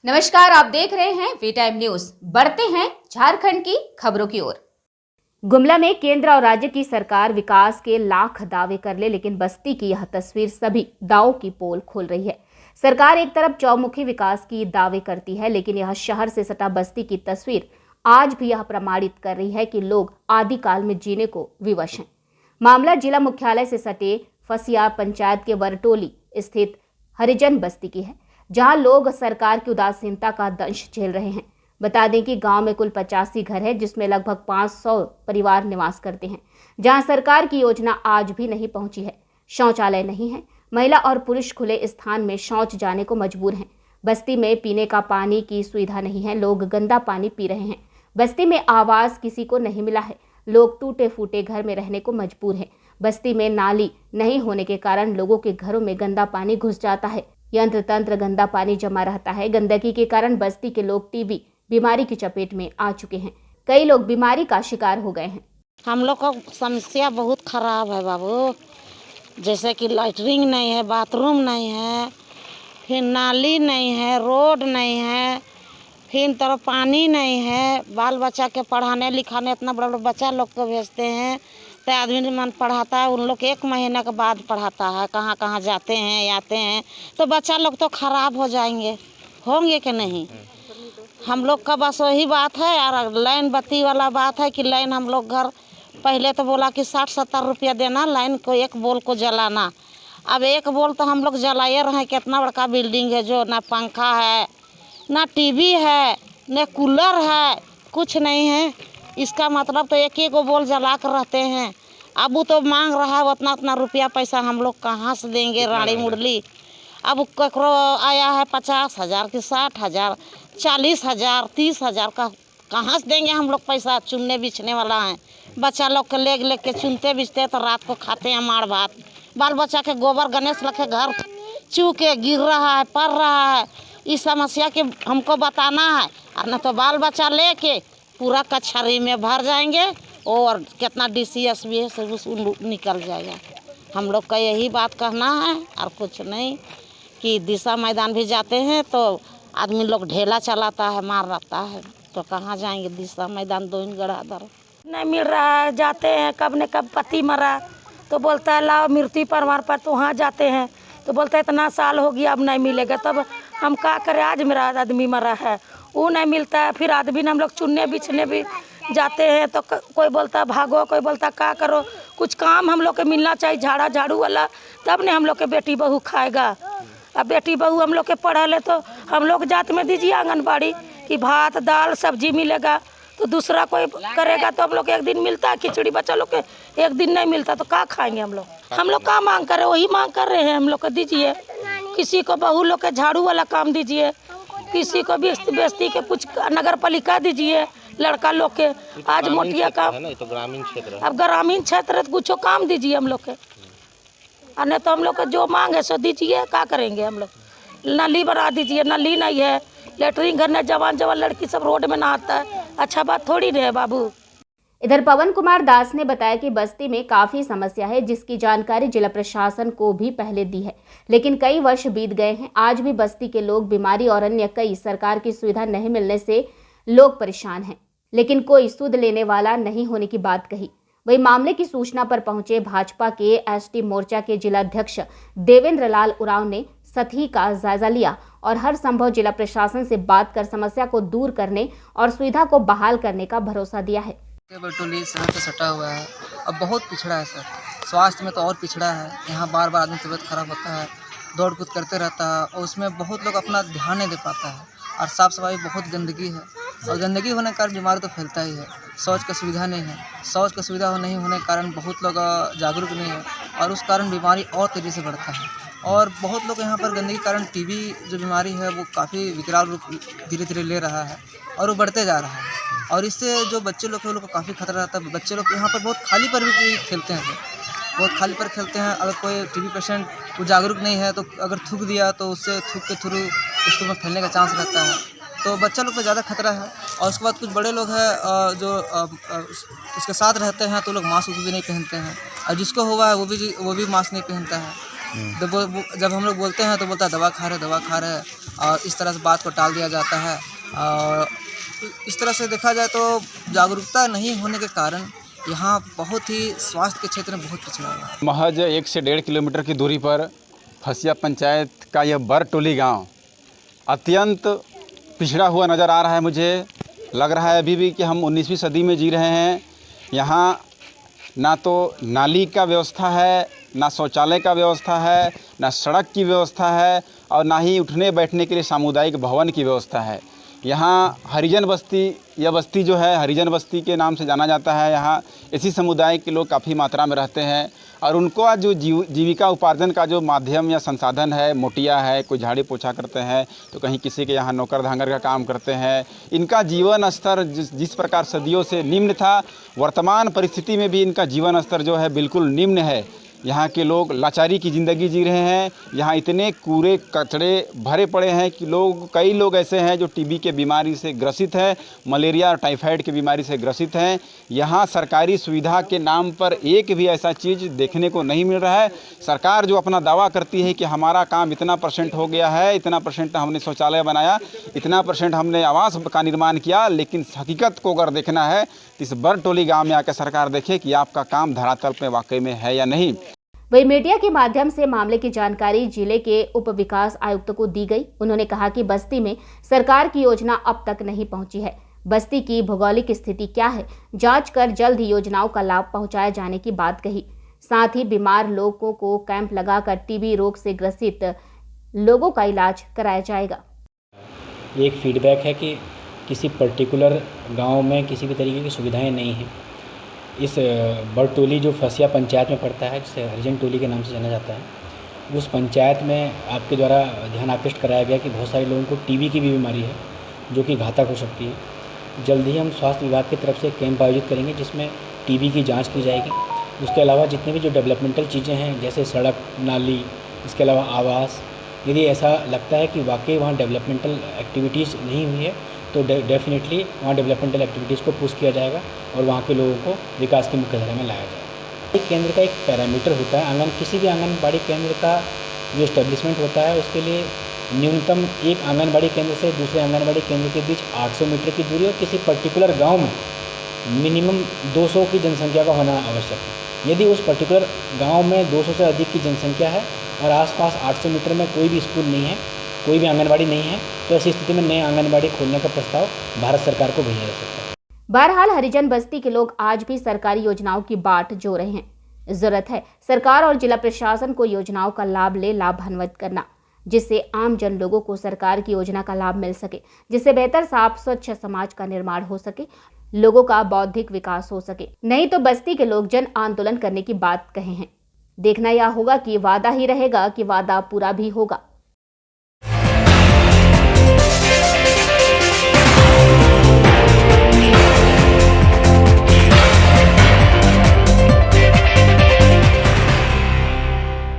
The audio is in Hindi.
नमस्कार, आप देख रहे हैं वी टाइम न्यूज। बढ़ते हैं झारखंड की खबरों की ओर। गुमला में केंद्र और राज्य की सरकार विकास के लाख दावे कर ले, लेकिन बस्ती की यह तस्वीर सभी दावों की पोल खोल रही है। सरकार एक तरफ चौमुखी विकास की दावे करती है, लेकिन यह शहर से सटा बस्ती की तस्वीर आज भी यह प्रमाणित कर रही है कि लोग आदिकाल में जीने को विवश हैं। मामला जिला मुख्यालय से सटे फसिया पंचायत के वरटोली स्थित हरिजन बस्ती की है, जहां लोग सरकार की उदासीनता का दंश झेल रहे हैं। बता दें कि गांव में कुल 85 घर है, जिसमें लगभग 500 परिवार निवास करते हैं, जहां सरकार की योजना आज भी नहीं पहुंची है। शौचालय नहीं है, महिला और पुरुष खुले स्थान में शौच जाने को मजबूर हैं। बस्ती में पीने का पानी की सुविधा नहीं है, लोग गंदा पानी पी रहे हैं। बस्ती में आवास किसी को नहीं मिला है, लोग टूटे फूटे घर में रहने को मजबूर हैं। बस्ती में नाली नहीं होने के कारण लोगों के घरों में गंदा पानी घुस जाता है, यंत्र तंत्र गंदा पानी जमा रहता है। गंदगी के कारण बस्ती के लोग टीबी बीमारी की चपेट में आ चुके हैं। कई लोग बीमारी का शिकार हो गए हैं। हम लोग का समस्या बहुत खराब है बाबू, जैसे कि लैट्रिन नहीं है, बाथरूम नहीं है, फिर नाली नहीं है, रोड नहीं है, फिर तरफ पानी नहीं है। बाल बच्चा के पढ़ाने लिखाने इतना बड़ा बड़ा बच्चा लोग को भेजते हैं तो आदमी मन पढ़ाता है, उन लोग 1 महीने के बाद पढ़ाता है। कहाँ कहाँ जाते हैं आते हैं, तो बच्चा लोग तो खराब हो जाएंगे, होंगे कि नहीं। हम लोग का बस वही बात है। और लाइन बत्ती वाला बात है कि लाइन हम लोग घर पहले तो बोला कि 60-70 रुपया देना लाइन को, 1 बोल को जलाना। अब 1 बोल तो हम लोग जलाए रहे। कितना बड़का बिल्डिंग है, जो ना पंखा है, ना टीवी है, ना कूलर है, कुछ नहीं है। इसका मतलब तो 1-1 बोल जला कर रहते हैं। अब वो तो मांग रहा है उतना रुपया पैसा, हम लोग कहाँ से देंगे रानी मुरली। अब ककरो आया है 50,000 कि 60,000, 40,000, 30,000 का कहाँ से देंगे हम लोग पैसा। चुनने बिछने वाला है, बच्चा लोग के ले के चुनते बिछते तो रात को खाते हैं मार भात। बाल बच्चा के गोबर गणेश रखे घर चू के गिर रहा है, पड़ रहा है। इस समस्या के हमको बताना है, और न तो बाल बच्चा लेके पूरा कचहरी में भर जाएंगे और कितना DCS भी है सब निकल जाएगा। हम लोग का यही बात कहना है और कुछ नहीं। कि दिशा मैदान भी जाते हैं तो आदमी लोग ढेला चलाता है, मार रहता है, तो कहाँ जाएंगे दिशा मैदान। 2 गड़ा दर नहीं मिल रहा है। जाते हैं कब न कब पति मरा तो बोलता है लाओ मृत्यु प्रमाण पत्र, तो वहाँ जाते हैं तो बोलता है इतना साल हो गया अब नहीं मिलेगा। तब हम क्या करें, आज मेरा आदमी मरा है वो नहीं मिलता है। फिर आदमी हम लोग चुनने बिछने भी जाते हैं तो कोई बोलता है भागो, कोई बोलता है क्या करो। कुछ काम हम लोग के मिलना चाहिए, झाड़ू वाला, तब ने हम लोग के बेटी बहू खाएगा। अब बेटी बहू हम लोग के पढ़ल है तो हम लोग जात में दीजिए आंगनबाड़ी कि भात दाल सब्जी मिलेगा, तो दूसरा कोई करेगा तो हम लोग के 1 दिन मिलता है। खिचड़ी बच्चा लोग के 1 दिन नहीं मिलता तो क्या खाएंगे हम लोग। हम लोग क्या मांग कर रहे, वही मांग कर रहे हैं हम लोग को दीजिए। किसी को बहू लोग के झाड़ू वाला काम दीजिए, किसी को भी बेस्ती के कुछ नगर पालिका दीजिए, लड़का लोग के आज मोटिया काम। तो ग्रामीण क्षेत्र, अब ग्रामीण क्षेत्र है तो कुछ काम दीजिए हम लोग के, और नहीं तो हम लोग का जो मांग है सो दीजिए। क्या करेंगे हम लोग। नली बना दीजिए, नली नहीं है, लेटरिन घर में जवान लड़की सब रोड में नहाता है, अच्छा बात थोड़ी नहीं है बाबू। इधर पवन कुमार दास ने बताया कि बस्ती में काफी समस्या है, जिसकी जानकारी जिला प्रशासन को भी पहले दी है, लेकिन कई वर्ष बीत गए हैं। आज भी बस्ती के लोग बीमारी और अन्य कई सरकार की सुविधा नहीं मिलने से लोग परेशान हैं, लेकिन कोई सुध लेने वाला नहीं होने की बात कही। वही मामले की सूचना पर पहुंचे भाजपा के ST मोर्चा के जिलाध्यक्ष देवेंद्र लाल उरांव ने सतही का जायजा लिया और हर संभव जिला प्रशासन से बात कर समस्या को दूर करने और सुविधा को बहाल करने का भरोसा दिया है। वरटोली शहर से सटा हुआ है, अब बहुत पिछड़ा है सर। स्वास्थ्य में तो और पिछड़ा है। यहाँ बार बार आदमी तबीयत खराब होता है, दौड़ कूद करते रहता है, और उसमें बहुत लोग अपना ध्यान नहीं दे पाता है। और साफ़ सफाई बहुत गंदगी है, और गंदगी होने के कारण बीमारी तो फैलता ही है। शौच का सुविधा नहीं है, शौच का सुविधा नहीं होने के कारण बहुत लोग जागरूक नहीं है, और उस कारण बीमारी और तेज़ी से बढ़ता है। और बहुत लोग यहाँ पर गंदगी के कारण TB जो बीमारी है वो काफ़ी विकराल रूप धीरे धीरे ले रहा है, और वो बढ़ते जा रहा है। और इससे जो बच्चे लोग हैं उन लोग को काफ़ी खतरा रहता है। बच्चे लोग यहाँ पर बहुत खाली पर भी खेलते हैं, बहुत खाली पर खेलते हैं। अगर कोई TB पेशेंट वो जागरूक नहीं है तो अगर थूक दिया तो उससे थूक के थ्रू उसको में फैलने का चांस रहता है, तो बच्चा लोग को ज़्यादा खतरा है। और उसके बाद कुछ बड़े लोग हैं जो उसके साथ रहते हैं तो लोग मास्क भी नहीं पहनते हैं, और जिसको हुआ है वो भी मास्क नहीं पहनता है। जब हम लोग बोलते हैं तो बोलता है दवा खा रहे, और इस तरह से बात को टाल दिया जाता है। और इस तरह से देखा जाए तो जागरूकता नहीं होने के कारण यहाँ बहुत ही स्वास्थ्य के क्षेत्र में बहुत पिछड़ा हुआ है। महज 1 से 1.5 किलोमीटर की दूरी पर फसिया पंचायत का यह बरटोली गांव अत्यंत पिछड़ा हुआ नज़र आ रहा है। मुझे लग रहा है अभी भी कि हम 19वीं सदी में जी रहे हैं। यहाँ ना तो नाली का व्यवस्था है, ना शौचालय का व्यवस्था है, ना सड़क की व्यवस्था है और ना ही उठने बैठने के लिए सामुदायिक भवन की व्यवस्था है। यहाँ हरिजन बस्ती, यह बस्ती जो है हरिजन बस्ती के नाम से जाना जाता है। यहाँ इसी समुदाय के लोग काफ़ी मात्रा में रहते हैं और उनको आज जो जीविका उपार्जन का जो माध्यम या संसाधन है, मोटिया है, कोई झाड़ी पोछा करते हैं तो कहीं किसी के यहाँ नौकर धांगर का काम करते हैं। इनका जीवन स्तर जिस प्रकार सदियों से निम्न था, वर्तमान परिस्थिति में भी इनका जीवन स्तर जो है बिल्कुल निम्न है। यहाँ के लोग लाचारी की ज़िंदगी जी रहे हैं। यहाँ इतने कूड़े कचड़े भरे पड़े हैं कि कई लोग ऐसे हैं जो टीबी के बीमारी से ग्रसित हैं, मलेरिया और टाइफाइड की बीमारी से ग्रसित हैं। यहाँ सरकारी सुविधा के नाम पर एक भी ऐसा चीज़ देखने को नहीं मिल रहा है। सरकार जो अपना दावा करती है कि हमारा काम इतना % हो गया है, इतना % हमने शौचालय बनाया, इतना % हमने आवास का निर्माण किया, लेकिन हकीकत को अगर देखना है तो इस बरटोली गाँव में आकर सरकार देखे कि आपका काम धरातल पर वाकई में है या नहीं। वही मीडिया के माध्यम से मामले की जानकारी जिले के उप विकास आयुक्त को दी गई। उन्होंने कहा कि बस्ती में सरकार की योजना अब तक नहीं पहुंची है। बस्ती की भौगोलिक स्थिति क्या है, जांच कर जल्द ही योजनाओं का लाभ पहुंचाए जाने की बात कही। साथ ही बीमार लोगों को कैंप लगाकर टीबी रोग से ग्रसित लोगों का इलाज कराया जाएगा। एक फीडबैक है कि किसी पर्टिकुलर गांव में किसी भी तरीके की सुविधाएं नहीं हैं। इस बरटोली जो फसिया पंचायत में पड़ता है, जिसे हरिजन टोली के नाम से जाना जाता है, उस पंचायत में आपके द्वारा ध्यान आकृष्ट कराया गया कि बहुत सारे लोगों को टीबी की भी बीमारी है जो कि घातक हो सकती है। जल्द ही हम स्वास्थ्य विभाग की तरफ से कैंप आयोजित करेंगे जिसमें टीबी की जांच की जाएगी। उसके अलावा जितने भी जो डेवलपमेंटल चीज़ें हैं जैसे सड़क, नाली, इसके अलावा आवास, यदि ऐसा लगता है कि वाकई वहाँ डेवलपमेंटल एक्टिविटीज़ नहीं हुई है तो डेफिनेटली वहाँ डेवलपमेंटल एक्टिविटीज़ को पुश किया जाएगा और वहाँ के लोगों को विकास की मुख्यधारा में लाया जाएगा। एक केंद्र का एक पैरामीटर होता है, किसी भी आंगनबाड़ी केंद्र का जो इस्टेब्लिशमेंट होता है उसके लिए न्यूनतम एक आंगनबाड़ी केंद्र से दूसरे आंगनबाड़ी केंद्र के बीच 800 मीटर की दूरी और किसी पर्टिकुलर गाँव में मिनिमम 200 की जनसंख्या का होना आवश्यक है। यदि उस पर्टिकुलर गाँव में 200 से अधिक की जनसंख्या है और आसपास 800 मीटर में कोई भी स्कूल नहीं है, कोई भी आंगनबाड़ी नहीं है, तो ऐसी स्थिति में नए आंगनबाड़ी खोलने का प्रस्ताव भारत सरकार को भेजा जा सकता है। बहरहाल हरिजन बस्ती के लोग आज भी सरकारी योजनाओं की बाट जो रहे हैं। जरूरत है सरकार और जिला प्रशासन को योजनाओं का लाभ लाभान्वित करना, जिससे आम जन लोगों को सरकार की योजना का लाभ मिल सके, जिससे बेहतर साफ स्वच्छ समाज का निर्माण हो सके, लोगों का बौद्धिक विकास हो सके। नहीं तो बस्ती के लोग जन आंदोलन करने की बात कहे हैं। देखना यह होगा कि वादा ही रहेगा कि वादा पूरा भी होगा।